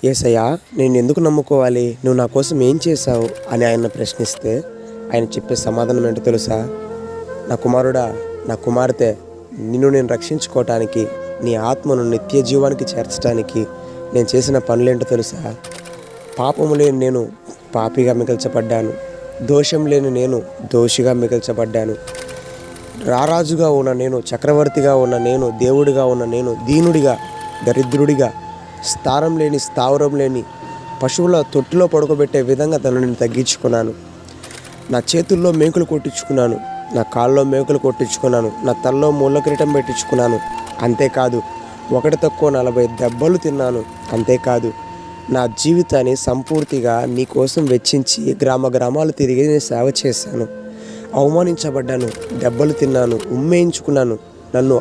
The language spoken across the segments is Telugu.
యేసయ్యా, నేను ఎందుకు నమ్ముకోవాలి, నువ్వు నా కోసం ఏం చేశావు అని ఆయన ప్రశ్నిస్తే ఆయన చెప్పే సమాధానం ఏంటో తెలుసా? నా కుమారుడా, నా కుమార్తె, నిన్ను నేను రక్షించుకోవటానికి, నీ ఆత్మను నిత్య జీవానికి చేర్చడానికి నేను చేసిన పనులేంటో తెలుసా? పాపము లేని నేను పాపిగా మిగల్చబడ్డాను, దోషం లేని నేను దోషిగా మిగల్చబడ్డాను. రారాజుగా ఉన్న నేను, చక్రవర్తిగా ఉన్న నేను, దేవుడిగా ఉన్న నేను దీనుడిగా, దరిద్రుడిగా, స్థానం లేని స్థావరం లేని పశువుల తొట్టిలో పడుకోబెట్టే విధంగా తనను నేను తగ్గించుకున్నాను. నా చేతుల్లో మేకులు కొట్టించుకున్నాను, నా కాళ్ళలో మేకులు కొట్టించుకున్నాను, నా తలలో ముళ్ళ కిరీటం పెట్టించుకున్నాను. అంతేకాదు, ఒకటి తక్కువ 40 దెబ్బలు తిన్నాను. అంతేకాదు, నా జీవితాన్ని సంపూర్తిగా నీ కోసం వెచ్చించి గ్రామాలు తిరిగి నేను సేవ చేశాను. అవమానించబడ్డాను, దెబ్బలు తిన్నాను, ఉమ్మేయించుకున్నాను. నన్ను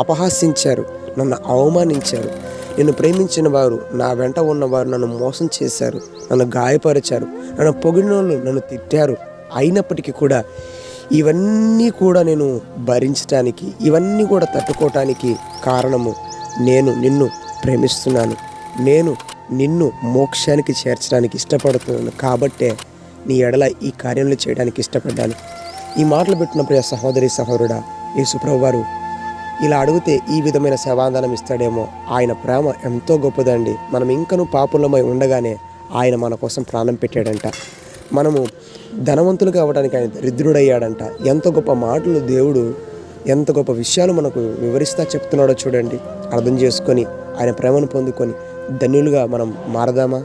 అపహాసించారు, నన్ను అవమానించారు. నిన్ను ప్రేమించిన వారు, నా వెంట ఉన్నవారు నన్ను మోసం చేశారు, నన్ను గాయపరిచారు, నన్ను పొగిడిన వాళ్ళు నన్ను తిట్టారు. అయినప్పటికీ కూడా ఇవన్నీ కూడా నేను భరించడానికి, ఇవన్నీ కూడా తట్టుకోవటానికి కారణము నేను నిన్ను ప్రేమిస్తున్నాను, నేను నిన్ను మోక్షానికి చేర్చడానికి ఇష్టపడుతున్నాను. కాబట్టే నీ ఎడల ఈ కార్యంలో చేయడానికి ఇష్టపడ్డాను. ఈ మాటలు పెట్టిన ప్రియ సహోదరి సహోదరుడా, యేసుప్రభువు వారు ఇలా అడిగితే ఈ విధమైన సమాధానం ఇస్తాడేమో. ఆయన ప్రేమ ఎంతో గొప్పదండి. మనం ఇంకనూ పాపులమై ఉండగానే ఆయన మన కోసం ప్రాణం పెట్టాడంట. మనము ధనవంతులుగా అవ్వడానికి ఆయన దరిద్రుడయ్యాడంట. ఎంత గొప్ప మాటలు దేవుడు, ఎంత గొప్ప విషయాలు మనకు వివరిస్తా చెప్తున్నాడో చూడండి. అర్థం చేసుకొని ఆయన ప్రేమను పొందుకొని ధన్యులుగా మనం మారదామా?